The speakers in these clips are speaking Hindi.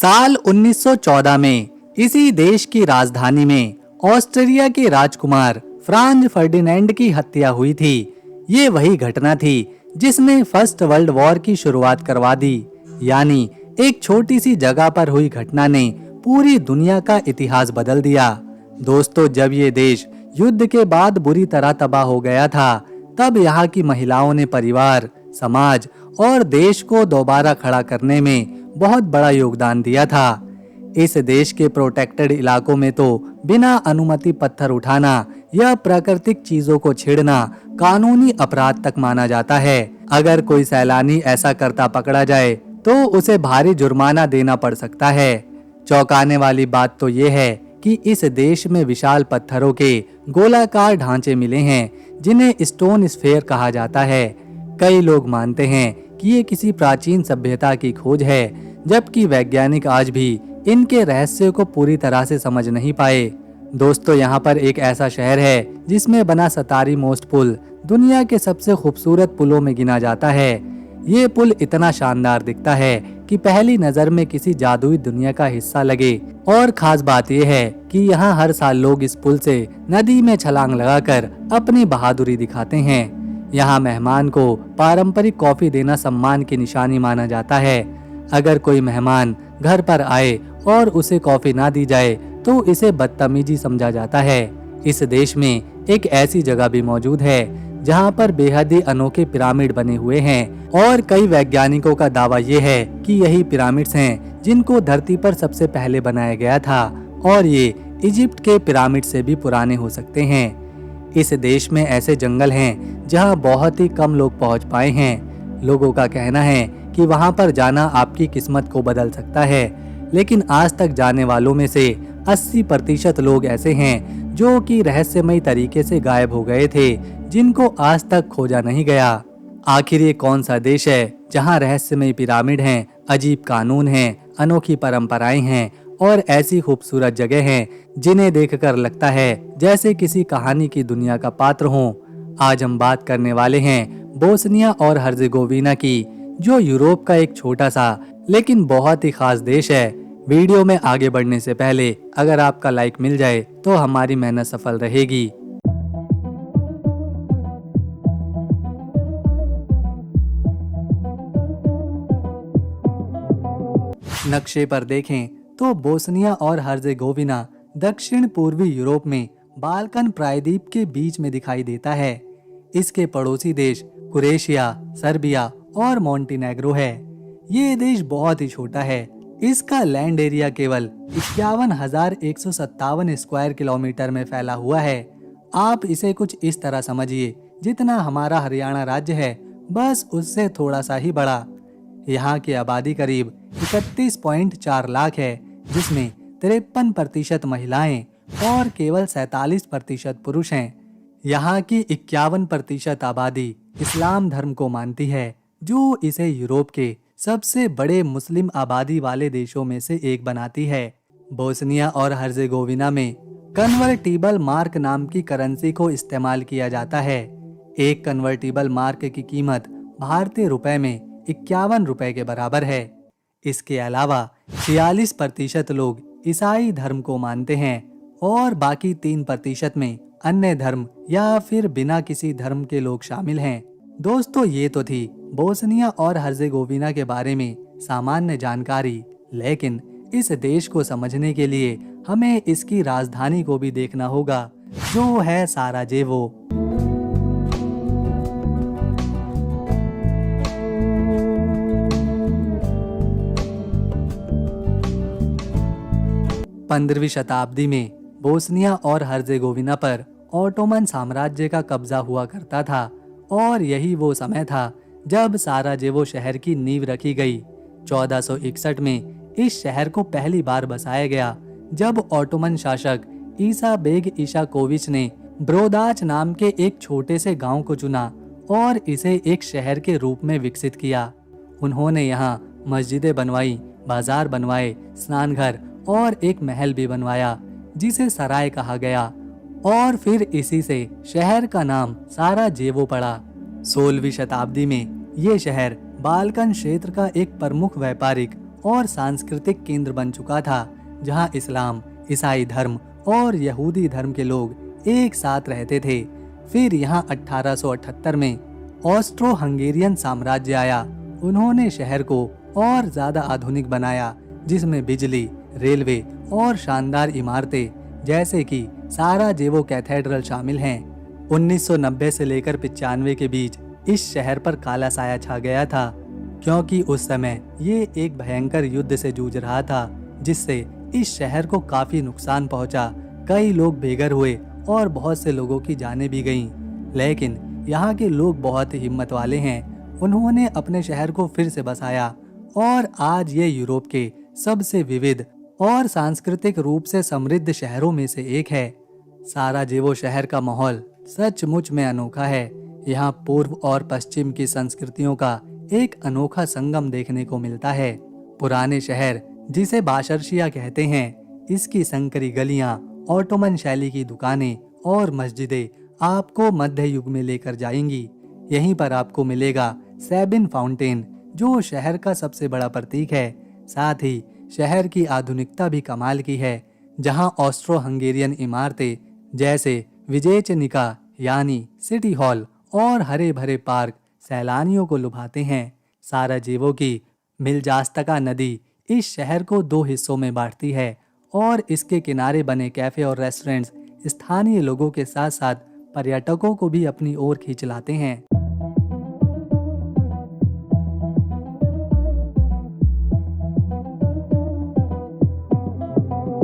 साल 1914 में इसी देश की राजधानी में ऑस्ट्रिया के राजकुमार फ्रांज फर्डिनेंड की हत्या हुई थी। ये वही घटना थी जिसने फर्स्ट वर्ल्ड वॉर की शुरुआत करवा दी। यानी एक छोटी सी जगह पर हुई घटना ने पूरी दुनिया का इतिहास बदल दिया। दोस्तों, जब ये देश युद्ध के बाद बुरी तरह तबाह हो गया था, तब यहाँ की महिलाओं ने परिवार, समाज और देश को दोबारा खड़ा करने में बहुत बड़ा योगदान दिया था। इस देश के प्रोटेक्टेड इलाकों में तो बिना अनुमति पत्थर उठाना या प्राकृतिक चीजों को छेड़ना कानूनी अपराध तक माना जाता है। अगर कोई सैलानी ऐसा करता पकड़ा जाए तो उसे भारी जुर्माना देना पड़ सकता है। चौंकाने वाली बात तो ये है कि इस देश में विशाल पत्थरों के गोलाकार ढांचे मिले हैं जिन्हें स्टोन स्फेयर कहा जाता है। कई लोग मानते हैं कि ये किसी प्राचीन सभ्यता की खोज है, जबकि वैज्ञानिक आज भी इनके रहस्य को पूरी तरह से समझ नहीं पाए। दोस्तों, यहाँ पर एक ऐसा शहर है जिसमें बना सतारी मोस्ट पुल दुनिया के सबसे खूबसूरत पुलों में गिना जाता है। ये पुल इतना शानदार दिखता है कि पहली नजर में किसी जादुई दुनिया का हिस्सा लगे। और खास बात यह है कि यहाँ हर साल लोग इस पुल से नदी में छलांग लगाकर अपनी बहादुरी दिखाते हैं। यहाँ मेहमान को पारंपरिक कॉफी देना सम्मान की निशानी माना जाता है। अगर कोई मेहमान घर पर आए और उसे कॉफी ना दी जाए तो इसे बदतमीजी समझा जाता है। इस देश में एक ऐसी जगह भी मौजूद है जहाँ पर बेहद ही अनोखे पिरामिड बने हुए हैं और कई वैज्ञानिकों का दावा ये है कि यही पिरामिड्स हैं जिनको धरती पर सबसे पहले बनाया गया था और ये इजिप्ट के पिरामिड से भी पुराने हो सकते हैं। इस देश में ऐसे जंगल हैं जहाँ बहुत ही कम लोग पहुँच पाए हैं। लोगों का कहना है कि वहाँ पर जाना आपकी किस्मत को बदल सकता है, लेकिन आज तक जाने वालों में से 80% लोग ऐसे हैं जो कि रहस्यमयी तरीके से गायब हो गए थे, जिनको आज तक खोजा नहीं गया। आखिर ये कौन सा देश है जहाँ रहस्यमयी पिरामिड हैं, अजीब कानून हैं, अनोखी परंपराएं हैं और ऐसी खूबसूरत जगह हैं जिन्हें देखकर लगता है जैसे किसी कहानी की दुनिया का पात्र हों। आज हम बात करने वाले हैं बोस्निया और हर्जेगोविना की, जो यूरोप का एक छोटा सा लेकिन बहुत ही खास देश है। वीडियो में आगे बढ़ने से पहले अगर आपका लाइक मिल जाए तो हमारी मेहनत सफल रहेगी। नक्शे पर देखें तो बोस्निया और हर्जेगोविना दक्षिण पूर्वी यूरोप में बाल्कन प्रायद्वीप के बीच में दिखाई देता है। इसके पड़ोसी देश क्रोएशिया, सर्बिया और मोंटेनेग्रो है। ये देश बहुत ही छोटा है। इसका लैंड एरिया केवल 51,157 स्क्वायर किलोमीटर में फैला हुआ है। आप इसे कुछ इस तरह समझिए जितना हमारा हरियाणा राज्य है, बस उससे थोड़ा सा ही बड़ा। यहाँ की आबादी करीब 31.4 लाख है, जिसमें 53% महिलाएं और केवल 47% पुरुष हैं। यहाँ की 51% आबादी इस्लाम धर्म को मानती है, जो इसे यूरोप के सबसे बड़े मुस्लिम आबादी वाले देशों में से एक बनाती है। बोस्निया और हर्जेगोविना में कन्वर्टिबल मार्क नाम की करेंसी को इस्तेमाल किया जाता है। एक कन्वर्टिबल मार्क की कीमत भारतीय रुपए में 51 रुपए के बराबर है। इसके अलावा 46% लोग ईसाई धर्म को मानते हैं और बाकी 3% में अन्य धर्म या फिर बिना किसी धर्म के लोग शामिल हैं। दोस्तों, ये तो थी बोस्निया और हर्जेगोविना के बारे में सामान्य जानकारी, लेकिन इस देश को समझने के लिए हमें इसकी राजधानी को भी देखना होगा, जो है साराजेवो। पंद्रहवीं शताब्दी में बोस्निया और हर्जेगोविना पर ऑटोमन साम्राज्य का कब्जा हुआ करता था और यही वो समय था जब साराजेवो शहर की नींव रखी गई। 1461 में इस शहर को पहली बार बसाया गया, जब ऑटोमन शासक ईसा बेग ईशाकोविच ने ब्रोदाच नाम के एक छोटे से गांव को चुना और इसे एक शहर के रूप में विकसित किया। उन्होंने यहाँ मस्जिदें बनवाई, बाजार बनवाए, स्नानघर और एक महल भी बनवाया जिसे सराय कहा गया और फिर इसी से शहर का नाम साराजेवो पड़ा। 16वीं शताब्दी में ये शहर बाल्कन क्षेत्र का एक प्रमुख व्यापारिक और सांस्कृतिक केंद्र बन चुका था, जहां इस्लाम, ईसाई धर्म और यहूदी धर्म के लोग एक साथ रहते थे। फिर यहां 1878 में ऑस्ट्रो हंगेरियन साम्राज्य आया। उन्होंने शहर को और ज्यादा आधुनिक बनाया, जिसमें बिजली, रेलवे और शानदार इमारतें जैसे कि साराजेवो कैथेड्रल शामिल हैं। 1990 से लेकर 95 के बीच इस शहर पर काला साया छा गया था, क्योंकि उस समय ये एक भयंकर युद्ध से जूझ रहा था, जिससे इस शहर को काफी नुकसान पहुंचा। कई लोग बेघर हुए और बहुत से लोगों की जानें भी गईं। लेकिन यहाँ के लोग बहुत ही हिम्मत वाले हैं। उन्होंने अपने शहर को फिर से बसाया और आज ये यूरोप के सबसे विविध और सांस्कृतिक रूप से समृद्ध शहरों में से एक है। साराजेवो शहर का माहौल सचमुच में अनोखा है। यहाँ पूर्व और पश्चिम की संस्कृतियों का एक अनोखा संगम देखने को मिलता है। पुराने शहर, जिसे बाशर्शिया कहते हैं, इसकी संकरी गलियां, ऑटोमन शैली की दुकानें और मस्जिदें आपको मध्य युग में लेकर जाएंगी। यहीं पर आपको मिलेगा सेबिन फाउंटेन, जो शहर का सबसे बड़ा प्रतीक है। साथ ही शहर की आधुनिकता भी कमाल की है, जहां ऑस्ट्रो हंगेरियन इमारतें जैसे विजेचनिका यानी सिटी हॉल और हरे भरे पार्क सैलानियों को लुभाते हैं। साराजेवो की मिलजास्तका नदी इस शहर को दो हिस्सों में बांटती है और इसके किनारे बने कैफे और रेस्टोरेंट्स स्थानीय लोगों के साथ साथ पर्यटकों को भी अपनी ओर खींच लाते हैं।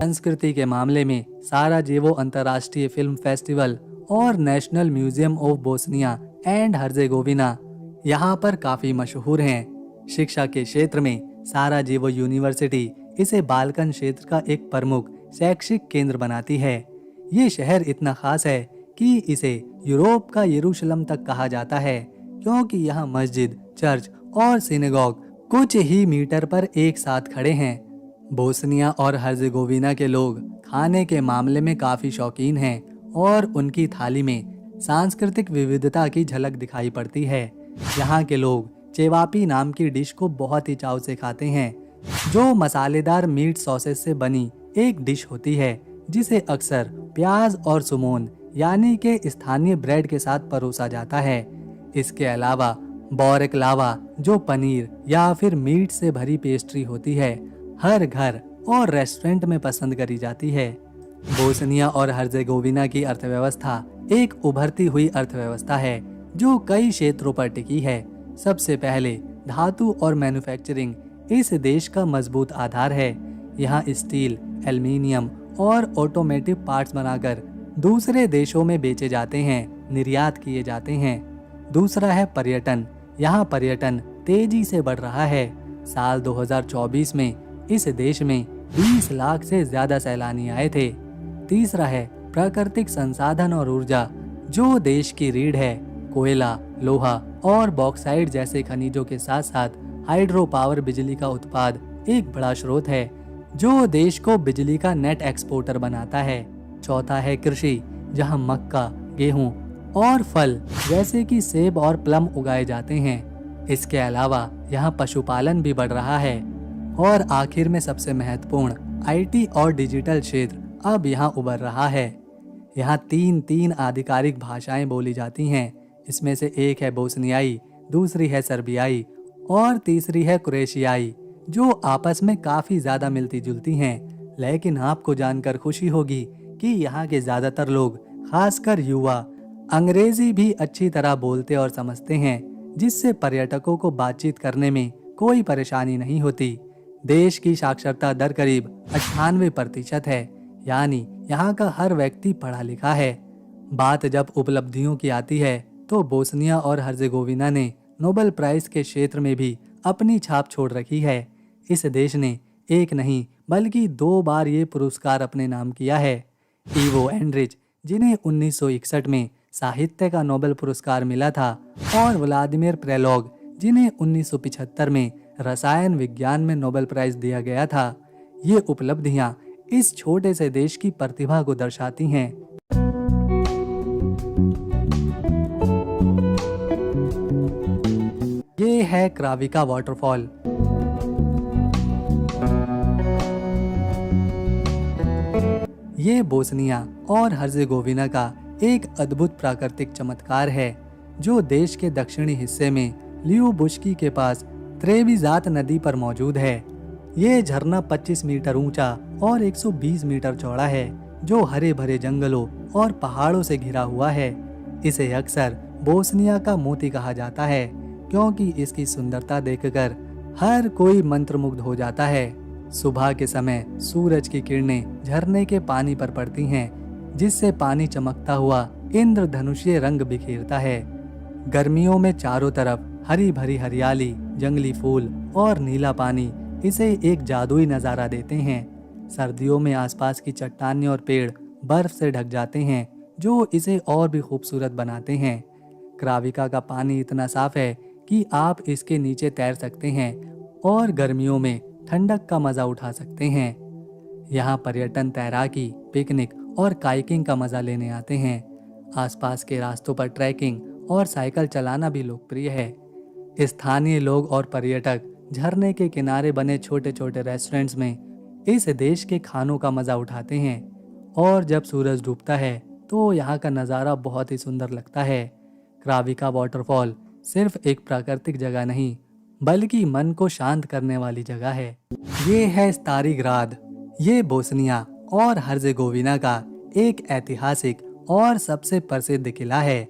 संस्कृति के मामले में साराजेवो अंतर्राष्ट्रीय फिल्म फेस्टिवल और national museum of Bosnia and Herzegovina यहाँ पर काफी मशहूर हैं। शिक्षा के क्षेत्र में साराजेवो यूनिवर्सिटी इसे बाल्कन क्षेत्र का एक प्रमुख शैक्षिक केंद्र बनाती है। ये शहर इतना खास है कि इसे यूरोप का यरूशलेम तक कहा जाता है, क्योंकि यहाँ मस्जिद, चर्च और सिनेगॉग कुछ ही मीटर पर एक साथ खड़े हैं। बोस्निया और हर्जेगोविना के लोग खाने के मामले में काफी शौकीन हैं और उनकी थाली में सांस्कृतिक विविधता की झलक दिखाई पड़ती है। यहाँ के लोग चेवापी नाम की डिश को बहुत ही चाव से खाते हैं, जो मसालेदार मीट सॉसेस से बनी एक डिश होती है, जिसे अक्सर प्याज और सुमोन यानी के स्थानीय ब्रेड के साथ परोसा जाता है। इसके अलावा बोरेक्लावा, जो पनीर या फिर मीट से भरी पेस्ट्री होती है, हर घर और रेस्टोरेंट में पसंद करी जाती है। बोस्निया और हर्जेगोविना की अर्थव्यवस्था एक उभरती हुई अर्थव्यवस्था है, जो कई क्षेत्रों पर टिकी है। सबसे पहले धातु और मैन्युफैक्चरिंग इस देश का मजबूत आधार है। यहाँ स्टील, एल्युमिनियम और ऑटोमेटिव पार्ट्स बनाकर दूसरे देशों में बेचे जाते हैं, निर्यात किए जाते हैं। दूसरा है पर्यटन। यहाँ पर्यटन तेजी से बढ़ रहा है। साल 2024 में इस देश में 20 लाख से ज्यादा सैलानी आए थे। तीसरा है प्राकृतिक संसाधन और ऊर्जा, जो देश की रीढ़ है। कोयला, लोहा और बॉक्साइट जैसे खनिजों के साथ साथ हाइड्रो पावर बिजली का उत्पाद एक बड़ा स्रोत है, जो देश को बिजली का नेट एक्सपोर्टर बनाता है। चौथा है कृषि, जहां मक्का, गेहूं और फल जैसे कि सेब और प्लम उगाए जाते हैं। इसके अलावा यहाँ पशुपालन भी बढ़ रहा है। और आखिर में सबसे महत्वपूर्ण आईटी और डिजिटल क्षेत्र अब यहाँ उभर रहा है। यहाँ तीन आधिकारिक भाषाएं बोली जाती हैं। इसमें से एक है बोस्नियाई, दूसरी है सर्बियाई और तीसरी है क्रोएशियाई, जो आपस में काफी ज्यादा मिलती जुलती हैं। लेकिन आपको जानकर खुशी होगी कि यहाँ के ज्यादातर लोग, खासकर युवा, अंग्रेजी भी अच्छी तरह बोलते और समझते हैं, जिससे पर्यटकों को बातचीत करने में कोई परेशानी नहीं होती। देश की साक्षरता दर करीब 98% है, यानी यहाँ का हर व्यक्ति पढ़ा लिखा है। बात जब उपलब्धियों की आती है तो बोस्निया और हर्जेगोविना ने नोबेल प्राइज के क्षेत्र में भी अपनी छाप छोड़ रखी है। इस देश ने एक नहीं बल्कि 2 बार ये पुरस्कार अपने नाम किया है। इवो एंड्रिच, जिन्हें 1961 में साहित्य का नोबेल पुरस्कार मिला था, और व्लादिमीर प्रेलोग, जिन्हें 1975 में रसायन विज्ञान में नोबेल प्राइज दिया गया था। ये उपलब्धियां इस छोटे से देश की प्रतिभा को दर्शाती हैं। ये है क्राविका वाटरफॉल। ये बोस्निया और हर्जेगोविना का एक अद्भुत प्राकृतिक चमत्कार है जो देश के दक्षिणी हिस्से में लियुबुश्की के पास त्रेविजात नदी पर मौजूद है। ये झरना 25 मीटर ऊंचा और 120 मीटर चौड़ा है जो हरे भरे जंगलों और पहाड़ों से घिरा हुआ है। इसे अक्सर बोस्निया का मोती कहा जाता है क्योंकि इसकी सुंदरता देखकर हर कोई मंत्रमुग्ध हो जाता है। सुबह के समय सूरज की किरणें झरने के पानी पर पड़ती हैं जिससे पानी चमकता हुआ इंद्रधनुषीय रंग बिखेरता है। गर्मियों में चारों तरफ हरी भरी हरियाली, जंगली फूल और नीला पानी इसे एक जादुई नजारा देते हैं। सर्दियों में आसपास की चट्टानें और पेड़ बर्फ से ढक जाते हैं जो इसे और भी खूबसूरत बनाते हैं। क्राविका का पानी इतना साफ है कि आप इसके नीचे तैर सकते हैं और गर्मियों में ठंडक का मजा उठा सकते हैं। यहाँ पर्यटन, तैराकी, पिकनिक और काइकिंग का मजा लेने आते हैं। आसपास के रास्तों पर ट्रैकिंग और साइकिल चलाना भी लोकप्रिय है। स्थानीय लोग और पर्यटक झरने के किनारे बने छोटे छोटे रेस्टोरेंट्स में इस देश के खानों का मजा उठाते हैं और जब सूरज डूबता है तो यहाँ का नज़ारा बहुत ही सुंदर लगता है। क्राविका वाटरफॉल सिर्फ एक प्राकृतिक जगह नहीं बल्कि मन को शांत करने वाली जगह है। ये है स्टारी ग्राद। ये बोस्निया और हर्जेगोविना का एक ऐतिहासिक और सबसे प्रसिद्ध किला है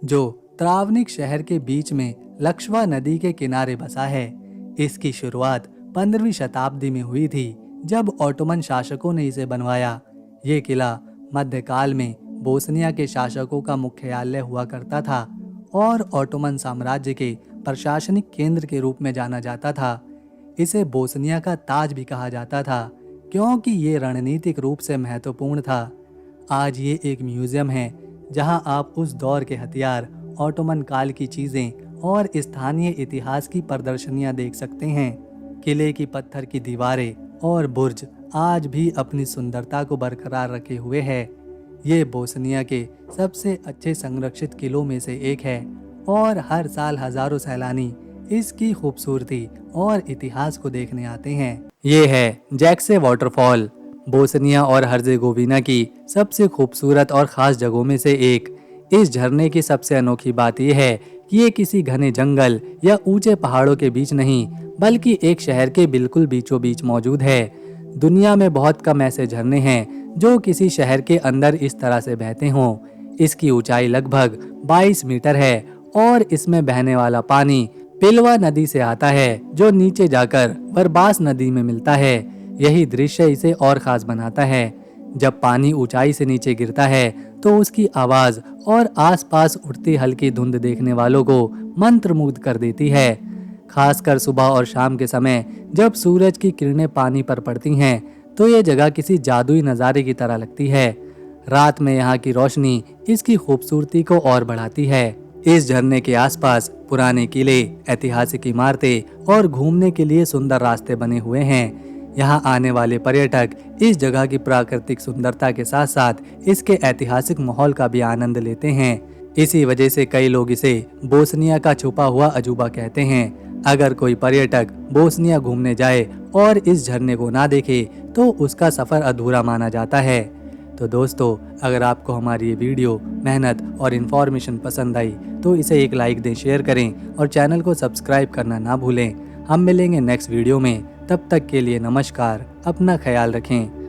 जो त्रावनिक शहर के बीच में लक्ष्वा नदी के किनारे बसा है। इसकी शुरुआत 15वीं शताब्दी में हुई थी जब ऑटोमन शासकों ने इसे बनवाया। ये किला मध्यकाल में बोस्निया के शासकों का मुख्यालय हुआ करता था और ऑटोमन साम्राज्य के प्रशासनिक केंद्र के रूप में जाना जाता था। इसे बोस्निया का ताज भी कहा जाता था क्योंकि ये रणनीतिक रूप से महत्वपूर्ण था। आज ये एक म्यूजियम है जहां आप उस दौर के हथियार, ऑटोमन काल की चीजें और स्थानीय इतिहास की प्रदर्शनियां देख सकते हैं। किले की पत्थर की दीवारें और बुर्ज आज भी अपनी सुंदरता को बरकरार रखे हुए है। ये बोस्निया के सबसे अच्छे संरक्षित किलों में से एक है और हर साल हजारों सैलानी इसकी खूबसूरती और इतिहास को देखने आते हैं। ये है जैक्से वाटरफॉल, बोस्निया और हर्जेगोविना की सबसे खूबसूरत और खास जगहों में से एक। इस झरने की सबसे अनोखी बात यह है कि ये किसी घने जंगल या ऊंचे पहाड़ों के बीच नहीं बल्कि एक शहर के बिल्कुल बीचों बीच मौजूद है। दुनिया में बहुत कम ऐसे झरने हैं जो किसी शहर के अंदर इस तरह से बहते हों। इसकी ऊंचाई लगभग 22 मीटर है और इसमें बहने वाला पानी पिलवा नदी से आता है जो नीचे जाकर बरबास नदी में मिलता है। यही दृश्य इसे और खास बनाता है। जब पानी ऊंचाई से नीचे गिरता है तो उसकी आवाज और आसपास उड़ती हल्की धुंध देखने वालों को मंत्रमुग्ध कर देती है। खासकर सुबह और शाम के समय जब सूरज की किरणें पानी पर पड़ती हैं तो ये जगह किसी जादुई नज़ारे की तरह लगती है। रात में यहाँ की रोशनी इसकी खूबसूरती को और बढ़ाती है। इस झरने के आसपास पुराने किले, ऐतिहासिक इमारतें और घूमने के लिए सुंदर रास्ते बने हुए हैं। यहाँ आने वाले पर्यटक इस जगह की प्राकृतिक सुंदरता के साथ साथ इसके ऐतिहासिक माहौल का भी आनंद लेते हैं। इसी वजह से कई लोग इसे बोस्निया का छुपा हुआ अजूबा कहते हैं। अगर कोई पर्यटक बोस्निया घूमने जाए और इस झरने को ना देखे तो उसका सफर अधूरा माना जाता है। तो दोस्तों, अगर आपको हमारी ये वीडियो, मेहनत और इन्फॉर्मेशन पसंद आई तो इसे एक लाइक दें, शेयर करें और चैनल को सब्सक्राइब करना ना भूलें। हम मिलेंगे नेक्स्ट वीडियो में। तब तक के लिए नमस्कार, अपना ख्याल रखें।